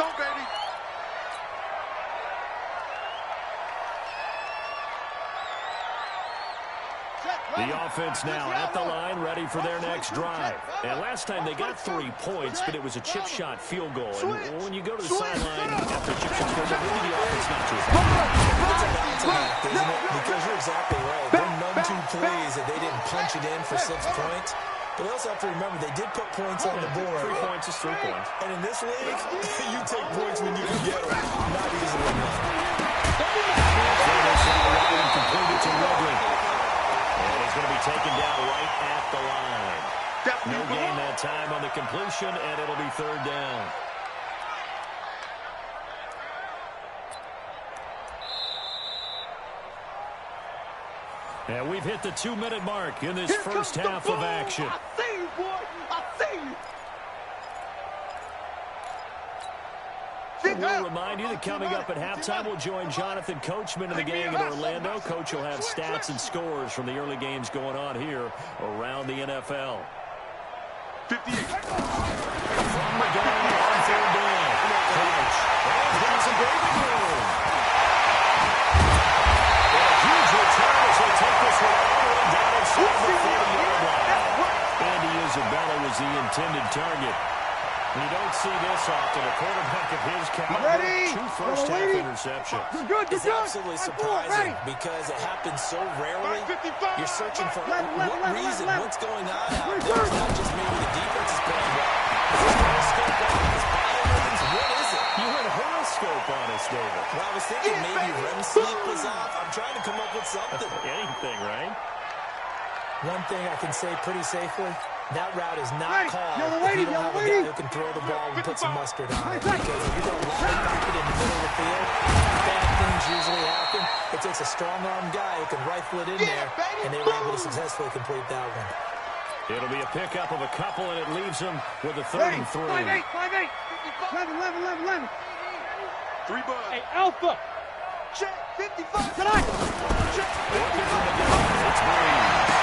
go, baby. The offense now at the line, ready for their next drive. And last time they got 3 points, but it was a chip shot field goal. And when you go to the sideline after a chip shot field goal, maybe the offense not too bad. It's a balancing act, isn't it? Because you're exactly right. They're numb too pleased that they didn't punch it in for 6 points. But we also have to remember they did put points on the board. 3 points is 3 points. And in this league, you take points when you can get them. Not easily enough. Completed to Ridley. And he's going to be taken down right at the line. No gain that time on the completion, and it'll be 3rd down. And we've hit the 2-minute mark in this first half of action. I see you, boy. I see you. We'll remind you that coming up at halftime, we'll join Jonathan Coachman and the gang in Orlando. Coach will have stats and scores from the early games going on here around the NFL. 58. From the gun on 3rd down. Coach. And here's some breathing room. And a huge return as they take this one all the way down inside the 40-yard line. Andy Isabella was the intended target. You don't see this often. A quarterback of his caliber, 2 first-half interceptions. It's absolutely surprising because it happens so rarely. You're searching for what reason, what's going on out there. It's not just maybe the defense is playing well. Is this horoscope on his violins? What is it? You went horoscope on us, David. Well, I was thinking maybe REM sleep was off. I'm trying to come up with something. Anything, right? One thing I can say pretty safely, that route is not called if you don't have a guy who can throw the ball and put some mustard on it. Because if you don't lock it in the middle of the field, bad things usually happen. It takes a strong-arm guy who can rifle it in there, and they were able to successfully complete that one. It'll be a pickup of a couple, and it leaves them with a 3rd and 3. 5-8, 5-8. 11. 3 bucks. Hey, Alpha. Check. 55. Tonight. Check. Working from the gun. It's Breeze.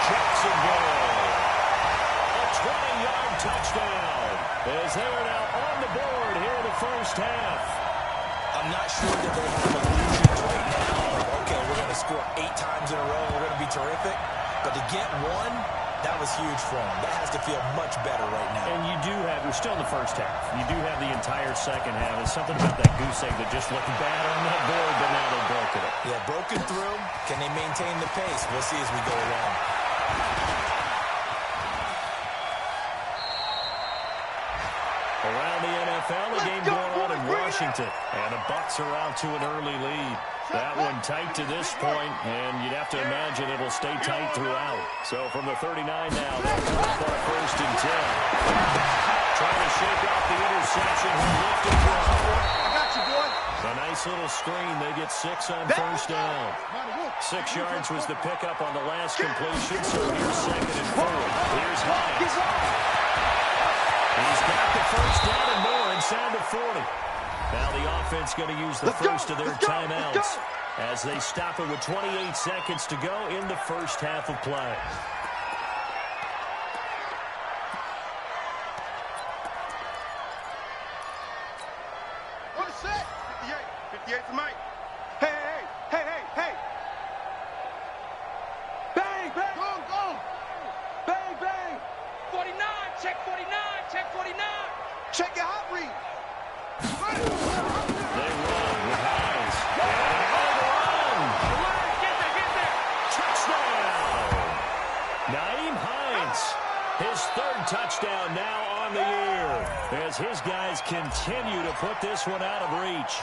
Jacksonville. A 20-yard touchdown. As they are now on the board here in the first half. I'm not sure that they have illusions right now. Like, okay, we're going to score 8 times in a row. We're going to be terrific. But to get one, that was huge for them. That has to feel much better right now. And you do have, you're still in the first half. You do have the entire second half. There's something about that goose egg that just looked bad on that board, but now they've broken it. Yeah, broken through. Can they maintain the pace? We'll see as we go along. Around the NFL, a game going on in Washington. And the Bucs are out to an early lead. That one tight to this point, and you'd have to imagine it'll stay tight throughout. So from the 39 now, they'll come up on a 1st and 10. Trying to shake off the interception. He lifted from. I got you, boy. A nice little screen. They get 6 on 1st down. 6 yards was the pickup on the last completion, so here's 2nd and 4. Here's Hines. He's got the 1st down and more inside the 40. Now the offense going to use the first of their timeouts as they stop it with 28 seconds to go in the first half of play. On the set. 58 for Mike. Hey. Bang. Go. Bang. 49. Check 49. Check 49. Check your hot read. They run with Hines. And Get there. touchdown! Nyheim Hines, his 3rd touchdown now on the year as his guys continue to put this one out of reach.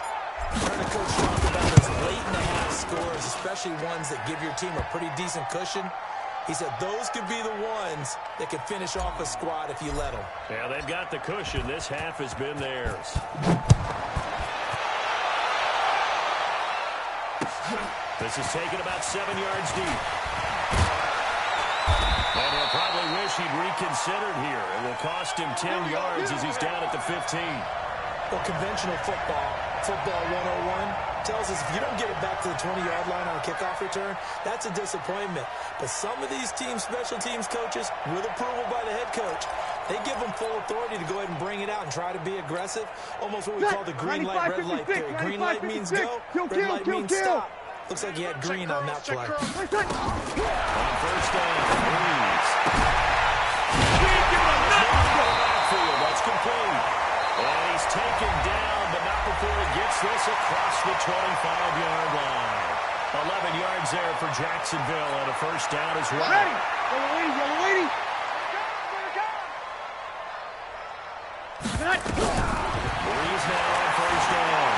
Heard a coach talk about those late-in-the-half scores, especially ones that give your team a pretty decent cushion. He said those could be the ones that could finish off a squad if you let them. Yeah, they've got the cushion. This half has been theirs. This is taken about 7 yards deep. And he'll probably wish he'd reconsidered here. It will cost him 10 yards as he's down at the 15. Well, conventional football 101, tells us if you don't get it back to the 20-yard line on a kickoff return, that's a disappointment. But some of these teams, special teams coaches, with approval by the head coach, They give them full authority to go ahead and bring it out and try to be aggressive. Almost what we call the green light, red light theory. Green light means go, red light means stop. Looks like he had green on that play. On first down, Breeze. That's complete. And he's taken down, but not before he gets this across the 25-yard line. 11 yards there for Jacksonville and a first down as well. Ready. Yellow lady. Breeze now on first down.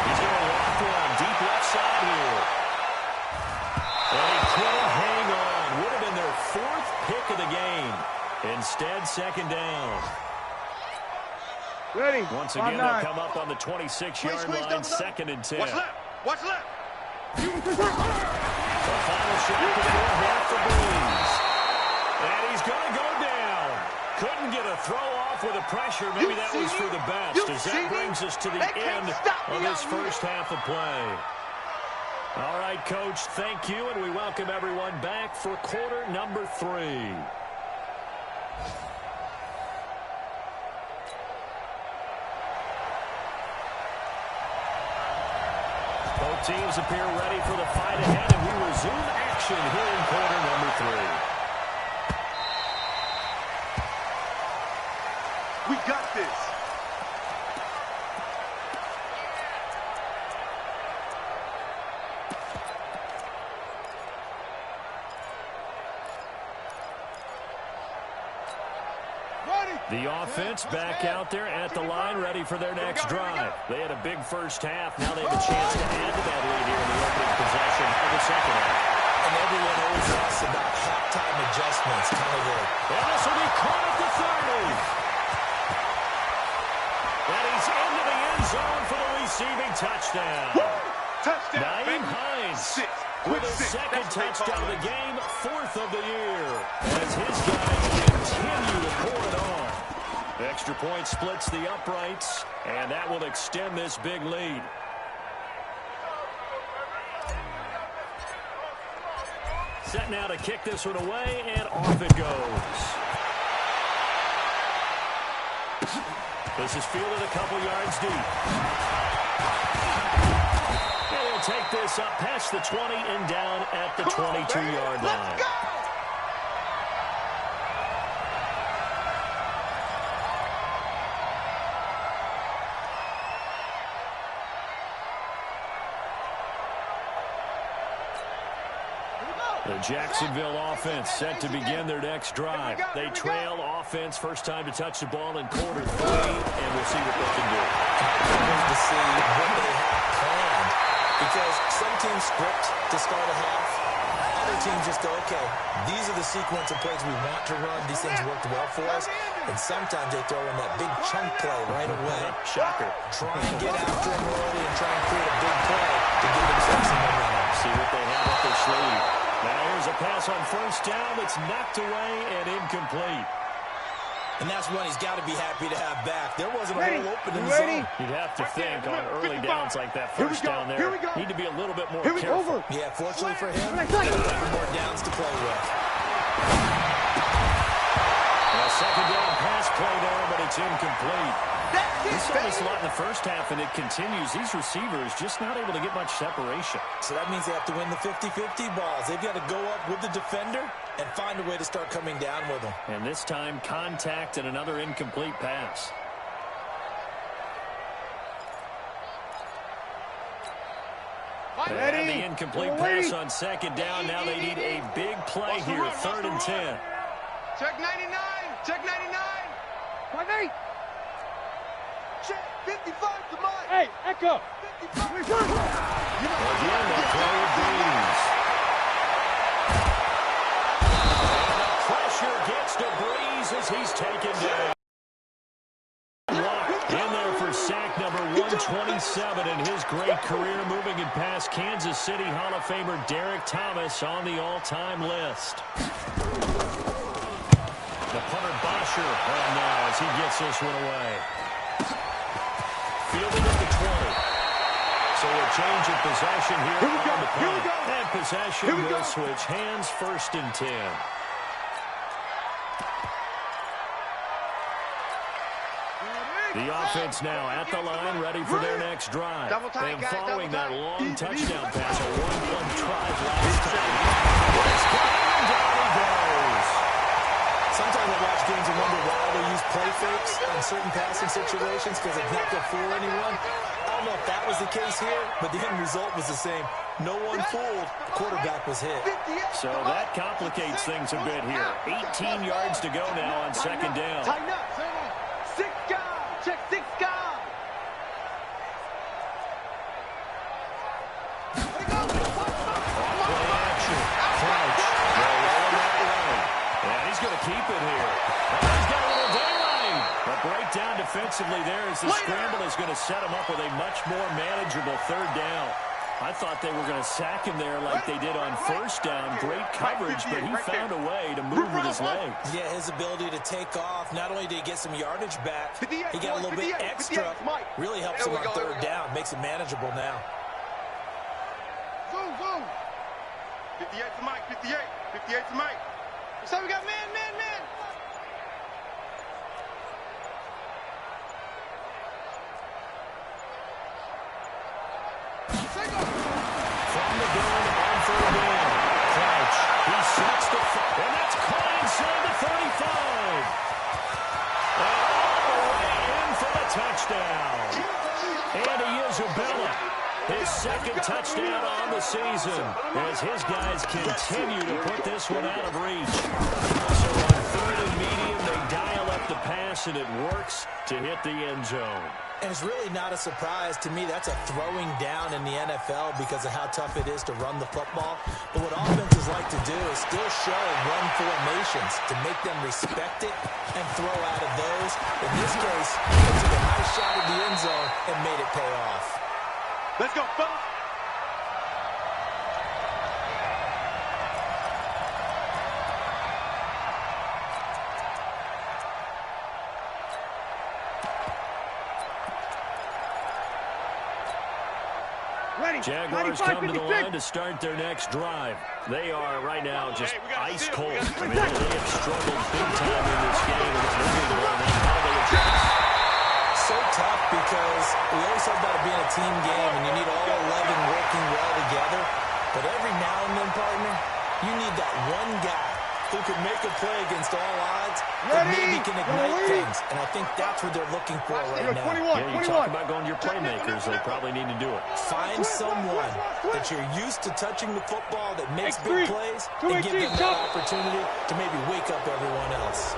He's going to walk one deep left side here. And he couldn't hang on. Would have been their fourth pick of the game. Instead, second down. Ready. Once again, they'll come up on the 26-yard line, second and 10. What's left? What's left? The final shot before half for Breeze. And he's going to go down. Couldn't get a throw off with the pressure. Maybe that was for the best, as that brings us to the end of this first half of play. All right, Coach, thank you, and we welcome everyone back for quarter number 3. Both teams appear ready for the fight ahead, and we resume action here in quarter number 3. We got this. The offense back out there at the line, ready for their next drive. They had a big first half. Now they have a chance to add to that lead here in the opening possession of the second half. And everyone always asks about halftime adjustments. Kind of the... And this will be caught at the 30. And he's into the end zone for the receiving touchdown. Touchdown. Naeem Hines with his second touchdown of the game, fourth of the year, as his guys continue to pour it on. Extra point splits the uprights, and that will extend this big lead. Set now to kick this one away, and off it goes. This is fielded a couple yards deep. And he'll take this up past the 20 and down at the 22-yard line. The Jacksonville offense set to begin their next drive. They trail offense, first time to touch the ball in quarter 3, and we'll see what they can do. To see what they have planned, because some teams script to start a half. Other teams just go, okay, these are the sequence of plays we want to run. These things worked well for us. And sometimes they throw in that big chunk play right away. Shocker. Try and get after him early and try and create a big play to give themselves some momentum. See what they have up their sleeve. Now here's a pass on first down that's knocked away and incomplete. And that's one he's got to be happy to have back. There wasn't a hole open in the zone. You'd have to think on early downs like that first down there, need to be a little bit more careful. Yeah, fortunately for him, he's got more downs to play with. A second down pass play there, but it's incomplete. We saw this a lot in the first half, and it continues. These receivers just not able to get much separation. So that means they have to win the 50-50 balls. They've got to go up with the defender and find a way to start coming down with them. And this time, contact and another incomplete pass. And the incomplete pass on second down. Now they need a big play here, 3rd and 10. Check 99. Check 99. 5-8. Check 55 to Mike. Hey, Echo. 55. Again, the play of Breeze. And the pressure gets to Breeze as he's taken down. In there for sack number 127 in his great career, moving it past Kansas City Hall of Famer Derek Thomas on the all-time list. The punter Bosher on now as he gets this one away. Fielded at the 20. So a change of possession here on the punt. And possession will switch hands, 1st and 10. The offense now at the line, ready for their next drive. And following that long touchdown pass, a 1-1 drive last time. Down he goes. Sometimes I watch games and wonder why they use play fakes in certain passing situations, because it's not going to fool anyone. I don't know if that was the case here, but the end result was the same. No one fooled. The quarterback was hit. So that complicates things a bit here. 18 yards to go now on second down. Tighten up. 6 guys. Check 6 guys. Play action. Crouch. They're rolling that way. And he's going to keep it here. And he's got a little daylight. A breakdown defensively there as the scramble is going to set him up with a much more manageable third down. I thought they were going to sack him there like they did on first down. Great coverage, but he found a way to move with his legs. Yeah, his ability to take off. Not only did he get some yardage back, he got a little bit extra. Really helps him on third down. Makes it manageable now. Zoom, zoom. 58 to Mike, 58. 58 to Mike. So we got man. From the gun on third down. Crouch. He sets the and that's caught inside the 35. And all the way in for the touchdown. Andy Isabella, his second touchdown on the season as his guys continue to put this one out of reach. So on third and medium, they dial up the pass, and it works to hit the end zone. And it's really not a surprise to me. That's a throwing down in the NFL because of how tough it is to run the football. But what offenses like to do is still show run formations to make them respect it and throw out of those. In this case, they took a nice shot at the end zone and made it pay off. Let's go, fellas. Jaguars come to the line to start their next drive. They are right now just ice cold. I mean, they have struggled big time in this game. And it's moving the ball now. How do they adjust? So tough because we always talk about it being a team game, and you need all 11 working well together. But every now and then, partner, you need that one guy who can make a play against all odds and maybe can ignite things. And I think that's what they're looking for right now. Yeah, you talk about going to your playmakers. They probably need to do it. Find someone that you're used to touching the football that makes big plays and give them that opportunity to maybe wake up everyone else.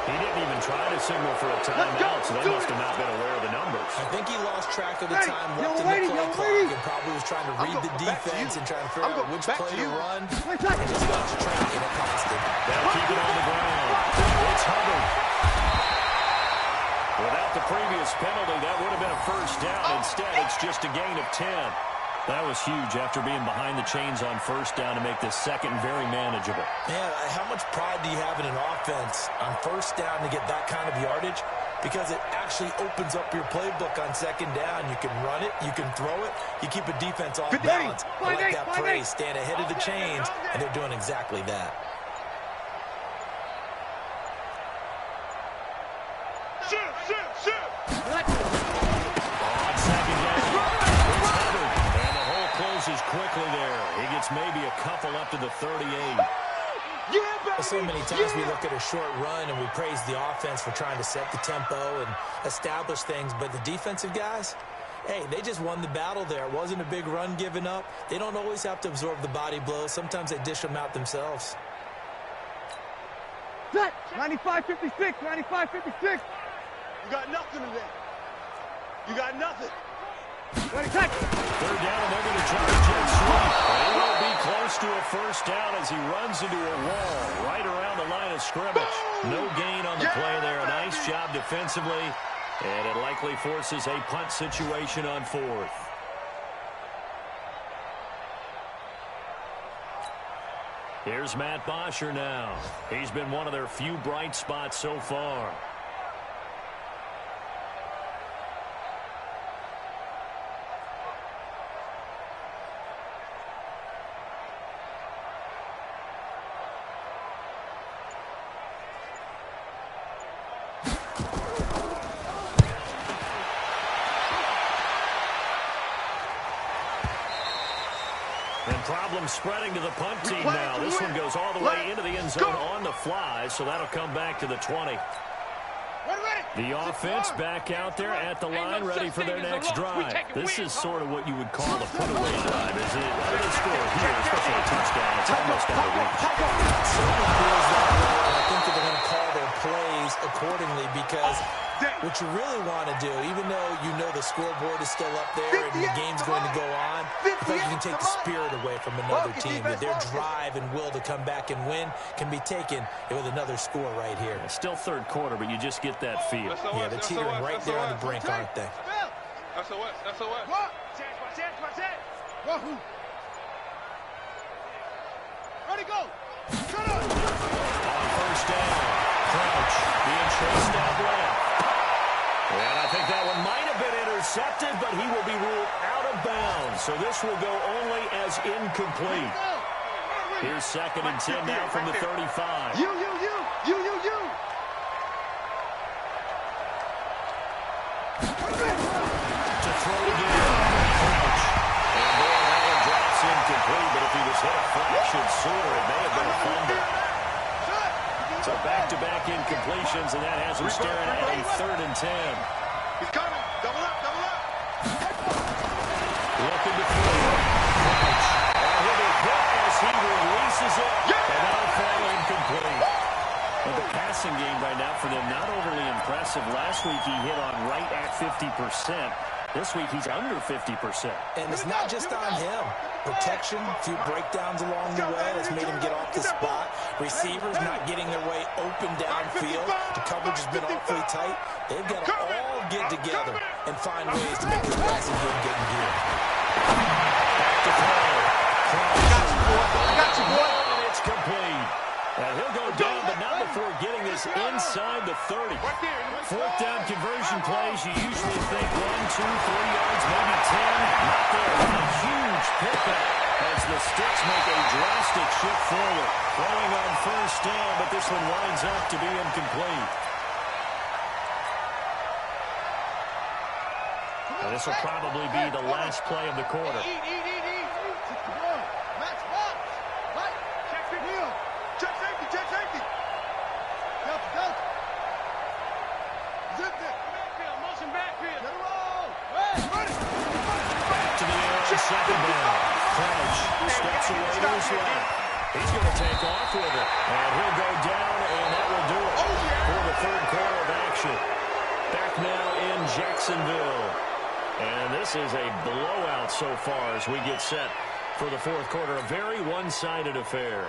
He didn't even try to signal for a timeout, so they must have not been aware of the numbers. I think he lost track of the time left in the play clock and probably was trying to read the defense and trying to figure out which play to run. And just lost track, and it cost him. They'll keep it on the ground. It's Hubbard. Without the previous penalty, that would have been a first down. Instead, it's just a gain of 10. That was huge after being behind the chains on first down to make this second very manageable. Man, how much pride do you have in an offense on first down to get that kind of yardage? Because it actually opens up your playbook on second down. You can run it, you can throw it, you keep a defense off balance. I like that phrase, stand ahead of the chains, and they're doing exactly that. Shoot. On second down, it's Hubbard. And the hole closes quickly there. He gets maybe a couple up to the 38. So many times we look at a short run and we praise the offense for trying to set the tempo and establish things, but the defensive guys, hey, they just won the battle there. It wasn't a big run given up. They don't always have to absorb the body blows. Sometimes they dish them out themselves. 95-56, 95-56. You got nothing today. You got nothing. Third down, and they're going to try to jet sweep. He will be close to a first down as he runs into a wall right around the line of scrimmage. No gain on the play there. A nice job defensively, and it likely forces a punt situation on fourth. Here's Matt Bosher now. He's been one of their few bright spots so far. momentum spreading to the punt team now. This one goes all the way into the end zone on the fly, so that'll come back to the 20. The offense back out there at the line, ready for their next drive. This is sort of what you would call a put-away drive, isn't it? How do they score here, especially a touchdown? It's almost out of reach. It certainly feels that way, and I think that they're going to call their plays accordingly because what you really want to do, even though you know the scoreboard is still up there and the game's going to go on, I think you can take the spirit away from another team. That their drive and will to come back and win can be taken with another score right here. It's still third quarter, but you just get that feel. Yeah, they're teetering right there on the brink, aren't they? That's a what? That's a what? Ready, go! Shut up! On first down, Crouch being chased out left. And I think that one might have been intercepted, but he will be ruled out of bounds. So this will go only as incomplete. Here's 2nd and 10 now from the 35. You. To throw again, Crouch. And boy, that one drops incomplete, but if he was hit a fraction sooner, it may have been a fumble. So back-to-back incompletions, and that has him staring at a 3rd and 10. He's coming. Double up. Looking to throw. Crouch. And he'll be hit as he releases it, and that'll fall incomplete. But the passing game right now for them, not overly impressive. Last week he hit on right at 50%. This week he's under 50%. And it's not just on him. Protection, a few breakdowns along the way that's made him get off the spot. Receivers not getting their way open downfield. The coverage has been awfully tight. They've got to all get together and find ways to make this passing game get in gear. Back to throw. I got you, boy. And it's complete. And he'll go down, but not before getting this inside the 30. 4th down conversion plays, you usually think 1, 2, 3 yards, maybe 10. Not there. A huge pickup as the Sticks make a drastic shift forward. Throwing on first down, but this one winds up to be incomplete. And this will probably be the last play of the quarter. Check safety. Motion backfield. Back to the air, 2nd down. Crouch steps away to his left. He's going to take off with it. And he'll go down, and that will do it for the 3rd quarter of action. Back now in Jacksonville. And this is a blowout so far as we get set for the 4th quarter. A very one-sided affair.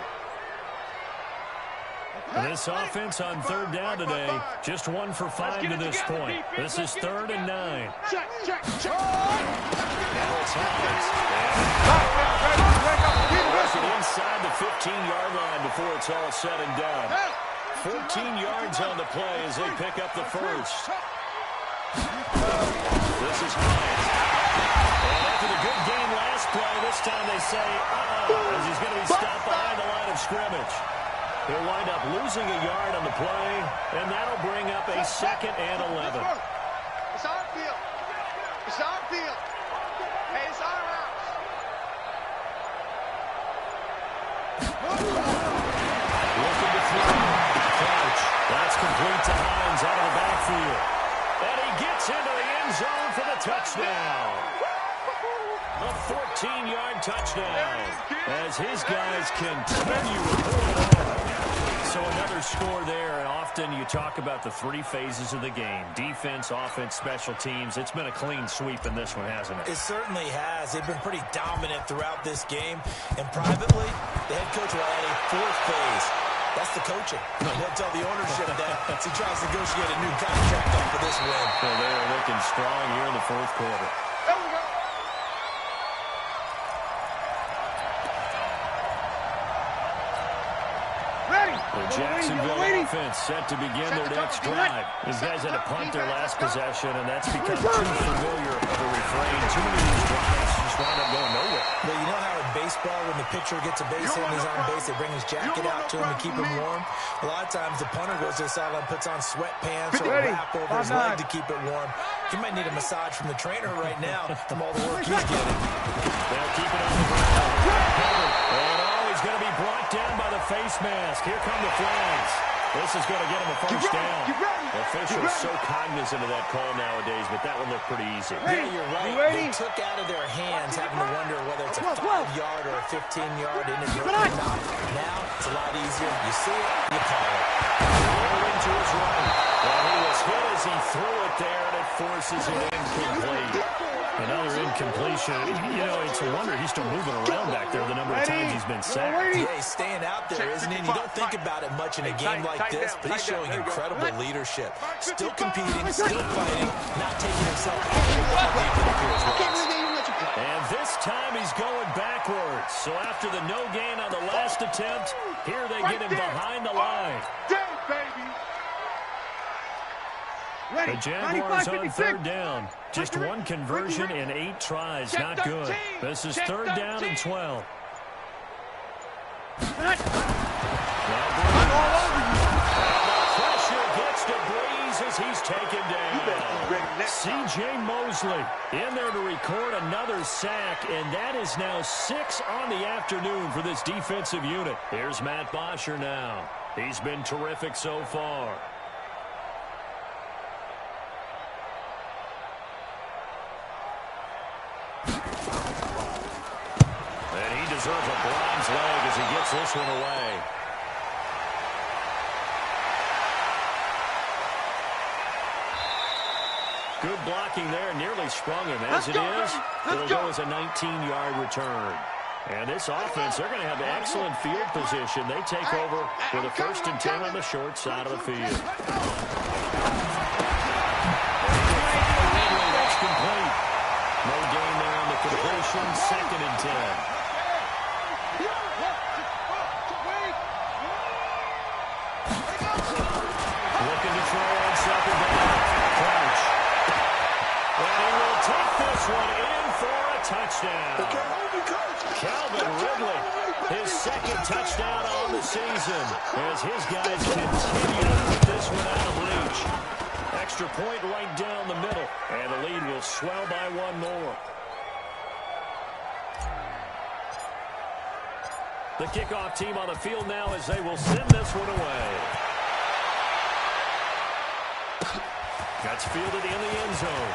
And this offense on 3rd down today, just 1 for 5 to this point. This is 3rd and 9. Check. Now it's Hines. Inside the 15-yard line before it's all said and done. 14 yards on the play as they pick up the first. This is Hines. And after the good game last play, this time they say, as he's going to be stopped behind the line of scrimmage. He'll wind up losing a yard on the play, and that'll bring up a 2nd and 11. It's our field. Hey, it's our house. Looking to throw. Crouch. That's complete to Hines out of the backfield. And he gets into the end zone for the touchdown. A 14-yard touchdown as his guys continue to pull it on. So another score there, and often you talk about the 3 phases of the game. Defense, offense, special teams. It's been a clean sweep in this one, hasn't it? It certainly has. They've been pretty dominant throughout this game. And privately, the head coach will add a 4th phase. That's the coaching. He'll tell the ownership that as he tries to negotiate a new contract after this win. Well, they're looking strong here in the 4th quarter. There we go. The Jacksonville offense set to begin their next drive. These guys had to punt their last possession, and that's become too familiar of a refrain. Too many of these drives just wind up going nowhere. Well, you know how in baseball, when the pitcher gets a base hit and he's on base, they bring his jacket out to him to keep him warm? A lot of times the punter goes to the sideline, puts on sweatpants or a wrap over his leg to keep it warm. He might need a massage from the trainer right now from all the work he's getting. They'll keep it on the ground. And he's going to be brought down by the face mask. Here come the flags. This is going to get him a first down. Officials so cognizant of that call nowadays, but that one looked pretty easy. Yeah, you're right. They took out of their hands having to wonder whether it's a 5-yard or a 15-yard inadvertent or not. Now, it's a lot easier. You see it, you call it. Rolling to his right. Well, he was hit as he threw it there, and it forces it incomplete. Another incompletion. You know, it's a wonder he's still moving around back there the number of times he's been sacked. Yeah, he's staying out there, isn't he? And you don't think about it much in a game like this, but he's showing incredible leadership. Still competing, still fighting, not taking himself off the ball deep it appears once. And this time he's going backwards. So after the no gain on the last attempt, here they get him behind the line. The Jaguars on third down. Just one conversion in 8 tries. Not good. This is third down and 12. Now pressure gets to Breeze as he's taken down. C.J. Mosley in there to record another sack, and that is now 6 on the afternoon for this defensive unit. Here's Matt Bosher now. He's been terrific so far. Deserves a bronze leg as he gets this one away. Good blocking there, nearly sprung him. As it is, it'll go as a 19-yard return. And this offense, they're going to have excellent field position. They take over with a 1st and 10 on the short side of the field. That's complete. No gain there on the completion. 2nd and 10. Looking to throw on 2nd down. Crouch. And he will take this one in for a touchdown. Calvin Ridley, his 2nd touchdown on the season as his guys continue to put this one out of reach. Extra point right down the middle, and the lead will swell by 1 more. The kickoff team on the field now as they will send this one away. That's fielded in the end zone.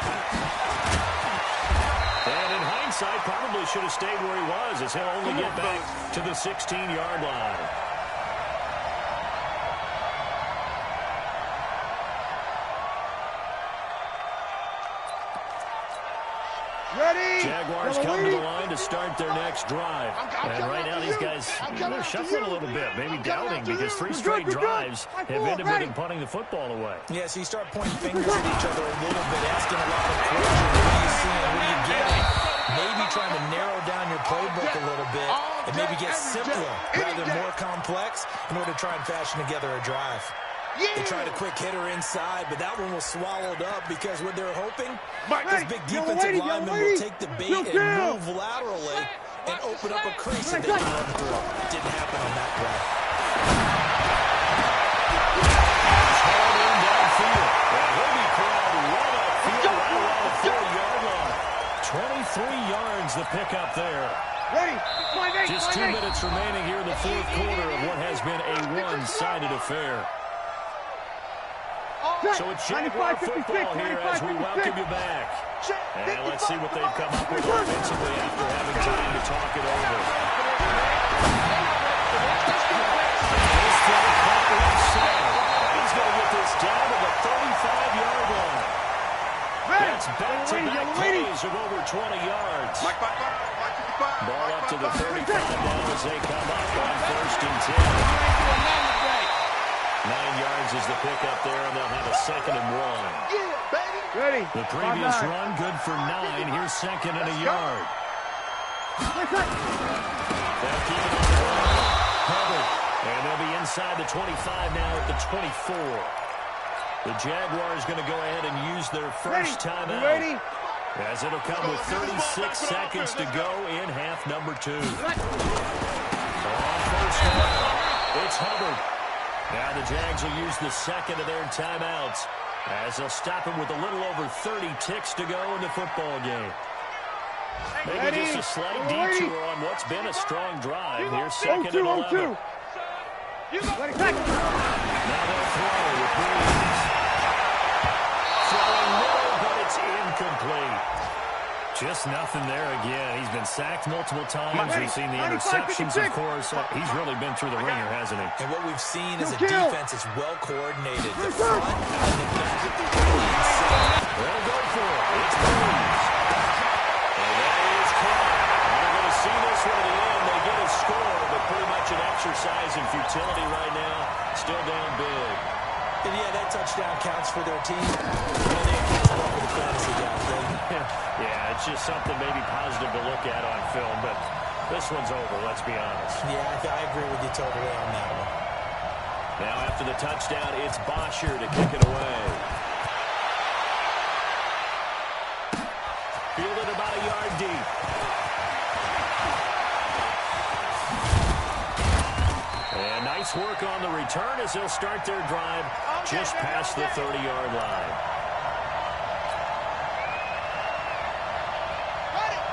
And in hindsight, probably should have stayed where he was as he'll only get back to the 16-yard line. Jaguars come to the line to start their next drive. And right now these guys, they're shuffling a little bit, maybe doubting because 3 straight drives have ended with them punting the football away. Yeah, so you start pointing fingers at each other a little bit, asking a lot of questions. What are you seeing? What are you getting? Maybe trying to narrow down your playbook a little bit and maybe get simpler rather than more complex in order to try and fashion together a drive. They tried a quick hitter inside, but that one was swallowed up because what they're hoping, this big defensive lineman will take the bait and move laterally and open up a crease that they can run through. It didn't happen on that play. Hauled in downfield. And he'll be crowded right upfield, right around the 4-yard line. 23 yards the pickup there. Just 2 minutes remaining here in the 4th quarter of what has been a one-sided affair. So it's Jaguar football here as we welcome you back. And let's see what they've come up with offensively after having time to talk it over. This play caught inside. He's going to get this down to the 35-yard line. That's back-to-back plays of over 20 yards. Ball up to the 35 now as they come up on 1st and 10. 9 yards is the pickup there, and they'll have a 2nd and 1. Ready. The previous run good for 9. Here's 2nd and a yard. They'll keep it on the line. Covered. And they'll be inside the 25 now at the 24. The Jaguars going to go ahead and use their first timeout. As it'll come with 36 seconds to go in half number 2. On 1st down, it's Hubbard. Now the Jags will use the 2nd of their timeouts As they'll stop him with a little over 30 ticks to go in the football game. Maybe just a slight detour on what's been a strong drive. Here's second and 11. Now they'll throw with Breeze. Throwing middle, but it's incomplete. Just nothing there again. He's been sacked multiple times. We've seen the interceptions, of course. He's really been through the ringer, hasn't he? And what we've seen is a defense that's well coordinated. The front and the back. They'll go for it. It's Breeze. And that is caught. They're going to see this one at the end. They get a score, but pretty much an exercise in futility right now. Still down big. And yeah, that touchdown counts for their team. And they counts well for the fantasy guys, right? Yeah, it's just something maybe positive to look at on film, but this one's over, let's be honest. Yeah, I agree with you totally on that one. Now after the touchdown, it's Bosher to kick it away. Fielded about a yard deep. And nice work on the return as they'll start their drive just past the 30-yard line.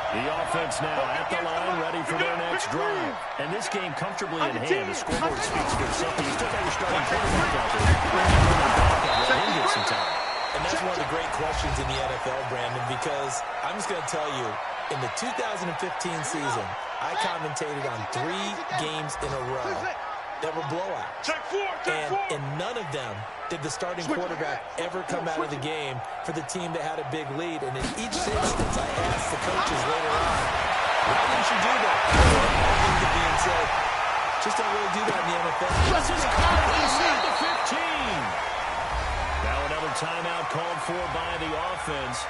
The offense now at the line, ready for their next drive. And this game comfortably in hand. The scoreboard speaks for itself. You still got your starting quarterback out there. Let him get some time. And that's one of the great questions in the NFL, Brandon, because I'm just going to tell you, in the 2015 season, I commentated on 3 games in a row that were blowouts. And in none of them did the starting quarterback ever come out of the game for the team that had a big lead. And in each instance, I asked the coaches later on, why didn't you do that? Everything being said, just don't really do that in the NFL. This is caught inside the 15. Now another timeout called for by the offense.